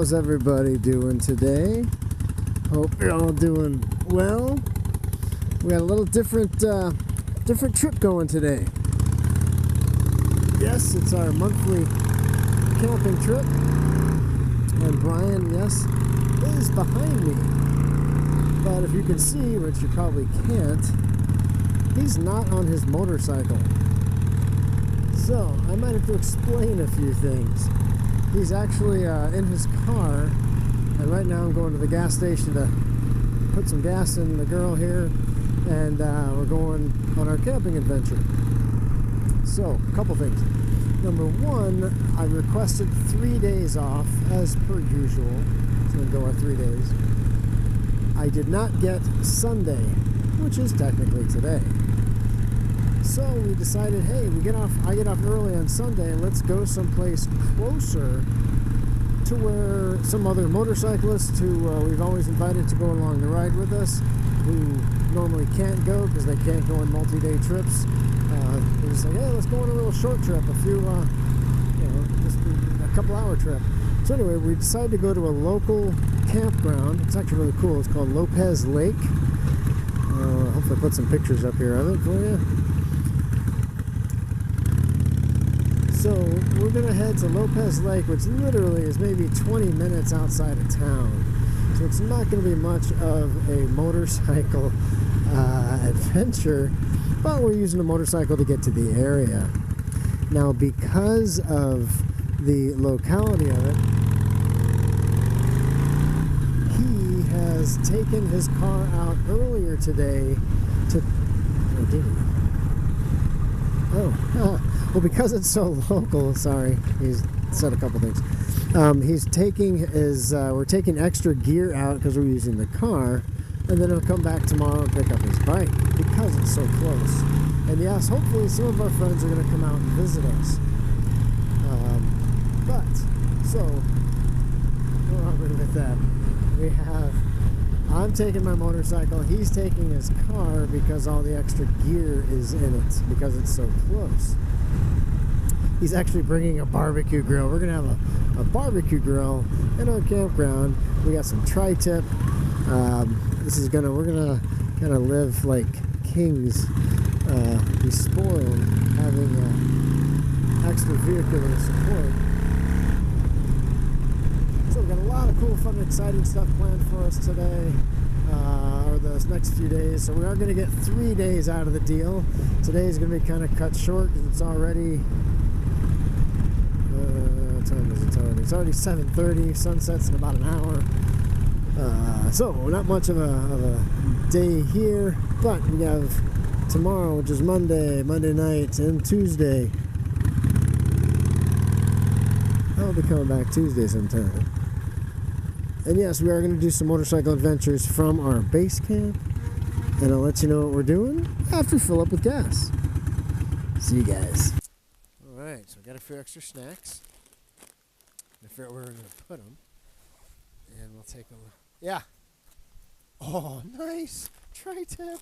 How's everybody doing today? Hope you're all doing well. We got a little different trip going today. Yes, it's our monthly camping trip. And Brian, yes, is behind me. But if you can see, which you probably can't, he's not on his motorcycle. So, I might have to explain a few things. He's actually in his car, and right now I'm going to the gas station to put some gas in the girl here, and we're going on our camping adventure. So, a couple things. Number one, I requested 3 days off, as per usual. It's going to go on 3 days. I did not get Sunday, which is technically today. So we decided, hey, I get off early on Sunday, let's go someplace closer to where some other motorcyclists who we've always invited to go along the ride with us, who normally can't go because they can't go on multi-day trips. We're just like, hey, let's go on a little short trip, just a couple hour trip. So anyway, we decided to go to a local campground. It's actually really cool. It's called Lopez Lake. Hopefully put some pictures up here of it for you. So we're going to head to Lopez Lake, which literally is maybe 20 minutes outside of town. So it's not going to be much of a motorcycle adventure, but we're using a motorcycle to get to the area. Now, because of the locality of it, he has taken his car out earlier today to... Oh, did he? Oh, well, because it's so local, sorry, he's said a couple things. He's taking his, we're taking extra gear out because we're using the car, and then he'll come back tomorrow and pick up his bike because it's so close. And yes, hopefully some of our friends are going to come out and visit us. So, where are we with that? I'm taking my motorcycle, he's taking his car because all the extra gear is in it because it's so close. He's actually bringing a barbecue grill. We're gonna have a barbecue grill in our campground. We got some tri-tip. We're gonna kind of live like kings. Be spoiled having extra vehicular support. So we've got a lot of cool, fun, exciting stuff planned for us today, or those next few days. So we are going to get 3 days out of the deal. Today is going to be kind of cut short because it's already, what time is it already? It's already 7:30. Sunsets in about an hour. So not much of a day here, but we have tomorrow, which is Monday night, and Tuesday. I'll be coming back Tuesday sometime. And yes, we are going to do some motorcycle adventures from our base camp. And I'll let you know what we're doing after we fill up with gas. See you guys. Alright, so I got a few extra snacks. I figure out where we're going to put them. And we'll take a look. Yeah. Oh, nice. Tri-tip.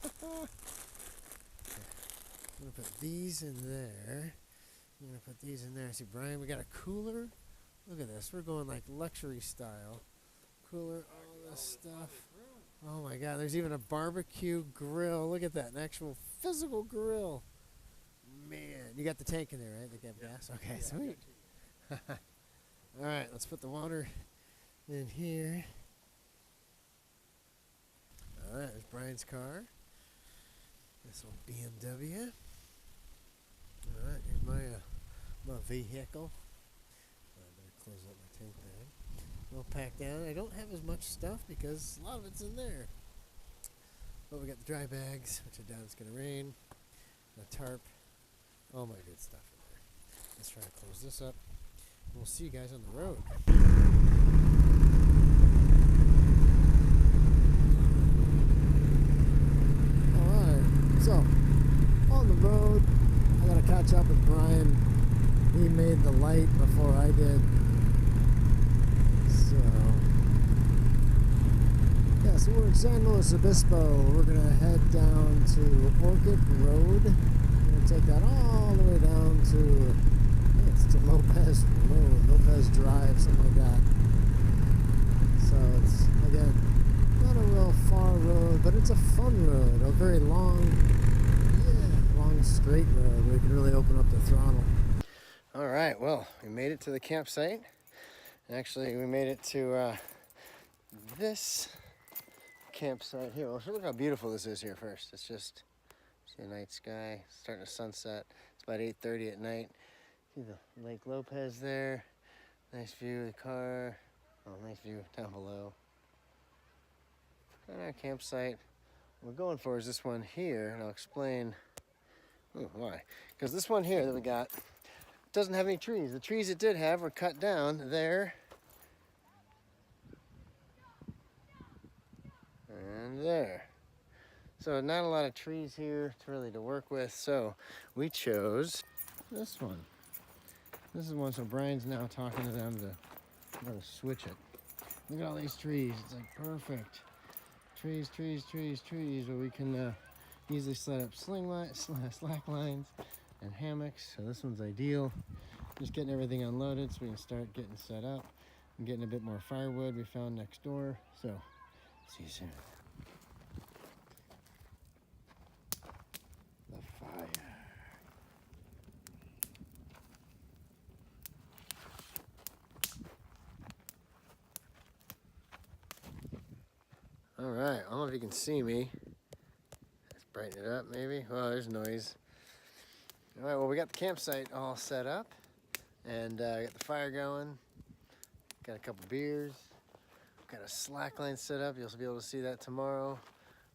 I'm going to put these in there. I'm going to put these in there. See, Brian, we got a cooler. Look at this. We're going like luxury style. Cooler, all this stuff. Oh my God, there's even a barbecue grill. Look at that, an actual physical grill. Man, you got the tank in there, right? They have gas? Okay, yeah, sweet. All right, let's put the water in here. All right, there's Brian's car. This old BMW. All right, here's my vehicle. Close up my tank bag. We'll pack down. I don't have as much stuff because a lot of it's in there. But we got the dry bags, which I doubt it's going to rain. The tarp. All my good stuff in there. Let's try to close this up. And we'll see you guys on the road. Alright, so on the road, I got to catch up with Brian. He made the light before I did. So we're in San Luis Obispo. We're going to head down to Orchid Road. We're going to take that all the way down to Lopez Drive, something like that. It's a fun road, a very long, long straight road where you can really open up the throttle. All right, well, we made it to the campsite. Actually, we made it to this campsite here. Well, look how beautiful this is here first. It's just, see the night sky, starting to sunset. It's about 8:30 at night. See the Lake Lopez there. Nice view of the car. Oh, nice view down below. And our campsite we're going for is this one here, and I'll explain why. Because this one here that we got doesn't have any trees. The trees it did have were cut down there and there. So not a lot of trees here to work with. So we chose this one. This is one. So Brian's now talking to them to switch it. Look at all these trees. It's like perfect. Trees, where we can easily set up slack lines and hammocks. So this one's ideal. Just getting everything unloaded so we can start getting set up and getting a bit more firewood we found next door. So see you soon. The fire. All right, I don't know if you can see me. Let's brighten it up maybe. Oh, there's noise. All right, well, we got the campsite all set up and got the fire going. Got a couple beers. Got a slack line set up. You'll be able to see that tomorrow.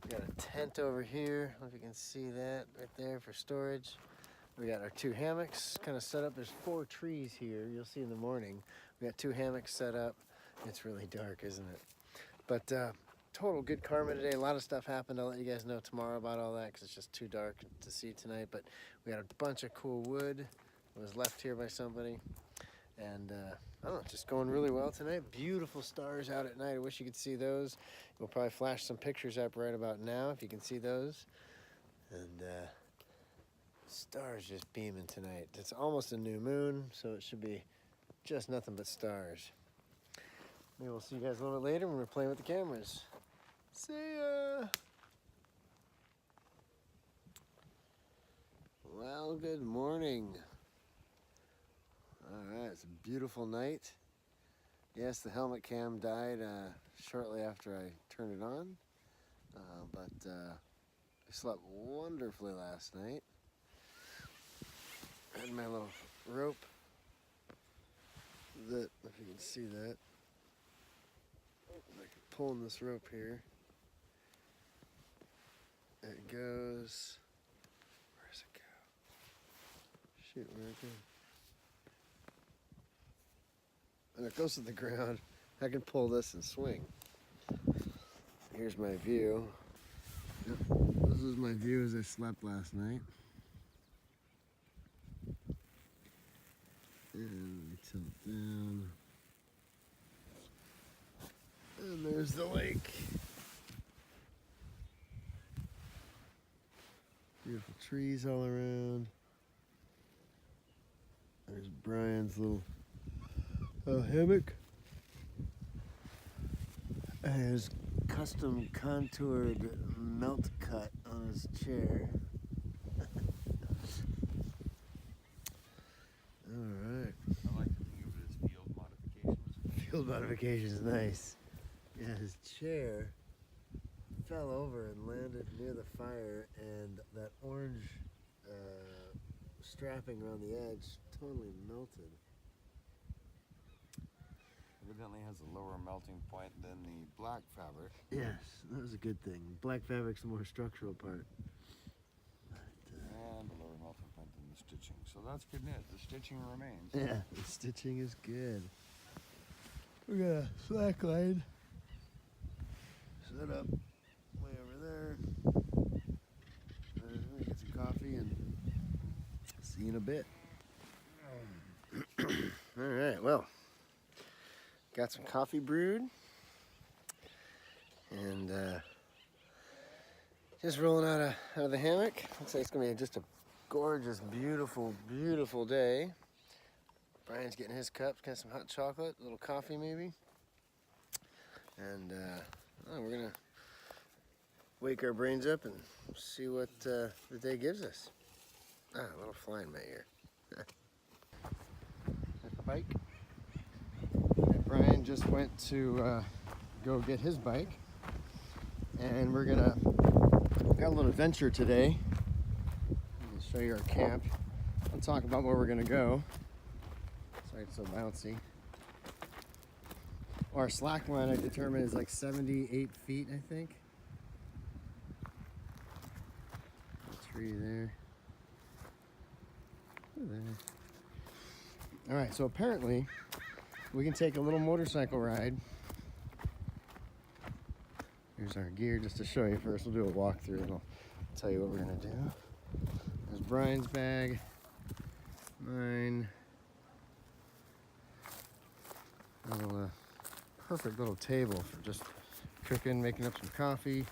We got a tent over here. I don't know if you can see that right there for storage. We got our 2 hammocks kind of set up. There's 4 trees here. You'll see in the morning. We got 2 hammocks set up. It's really dark, isn't it? But total good karma today. A lot of stuff happened. I'll let you guys know tomorrow about all that because it's just too dark to see tonight. But we got a bunch of cool wood that was left here by somebody. And I don't know, just going really well tonight. Beautiful stars out at night. I wish you could see those. We'll probably flash some pictures up right about now if you can see those. And stars just beaming tonight. It's almost a new moon, so it should be just nothing but stars. Maybe we'll see you guys a little bit later when we're playing with the cameras. See ya! Well, good morning. All right, it's a beautiful night. Yes, the helmet cam died shortly after I turned it on, but I slept wonderfully last night. I had my little rope that, if you can see that, I can pull in this rope here. It goes, where's it go? Shoot, where'd it go? And it goes to the ground. I can pull this and swing. Here's my view. Yep. This is my view as I slept last night. And we tilt down. And there's the lake. Beautiful trees all around. There's Brian's little hammock. And his custom contoured melt cut on his chair. Alright. I like to think of it as field modifications. Field modifications, nice. Yeah, his chair fell over and landed near the fire, and that orange strapping around the edge totally melted. Evidently has a lower melting point than the black fabric. Yes, that was a good thing. Black fabric's the more structural part. And a lower melting point than the stitching. So that's good news. The stitching remains. Yeah, the stitching is good. We got a slack line set up way over there. Let me get some coffee and see you in a bit. All right, well, got some coffee brewed and just rolling out of the hammock. Looks like it's gonna be just a gorgeous, beautiful, beautiful day. Brian's getting his cups, got some hot chocolate, a little coffee maybe. And we're gonna wake our brains up and see what the day gives us. Ah, a little fly in my ear. At the bike. And Brian just went to go get his bike. And we're gonna got a little adventure today. I'll show you our camp. I'll talk about where we're gonna go. Sorry, it's so bouncy. Our slack line I determined is like 78 feet, I think. Tree there. There. All right, so apparently we can take a little motorcycle ride. Here's our gear just to show you first. We'll do a walkthrough and I'll tell you what we're gonna do. There's Brian's bag, mine. Little perfect little table for just cooking, making up some coffee.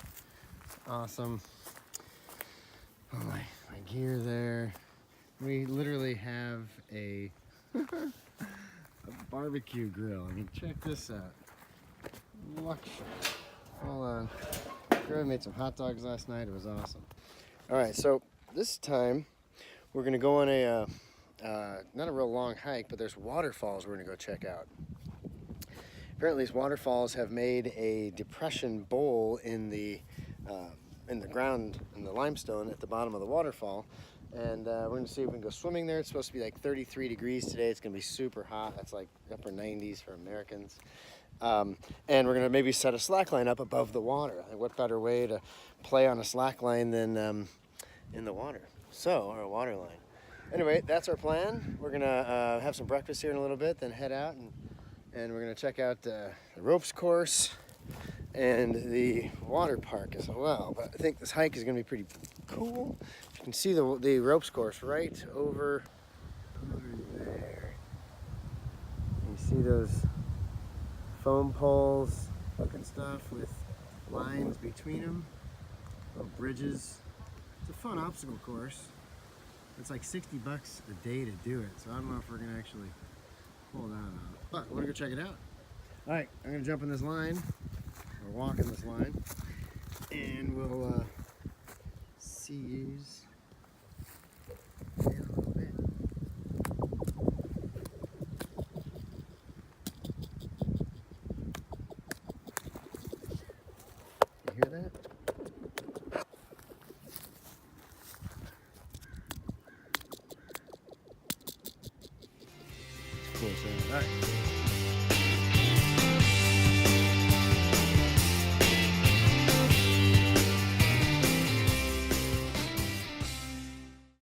Awesome. Oh, my gear there. We literally have a, a barbecue grill. I mean, check this out. Luxury. Hold on. Girl made some hot dogs last night. It was awesome. All right, so this time we're gonna go on a not a real long hike, but there's waterfalls we're gonna go check out. Apparently, these waterfalls have made a depression bowl in the ground, in the limestone at the bottom of the waterfall. And we're gonna see if we can go swimming there. It's supposed to be like 33 degrees today. It's gonna be super hot. That's like upper 90s for Americans. And we're gonna maybe set a slack line up above the water. What better way to play on a slack line than in the water? So, or a water line. Anyway, that's our plan. We're gonna have some breakfast here in a little bit, then head out and we're gonna check out the ropes course and the water park as well. But I think this hike is gonna be pretty cool. You can see the ropes course right over there. You see those foam poles, looking stuff with lines between them, little bridges. It's a fun obstacle course. It's like $60 a day to do it, so I don't know if we're gonna actually pull that out. But we're gonna go check it out. All right, I'm gonna jump in this line, or walk in this line, and we'll see yous in a little bit. You hear that? Cool sound. All right.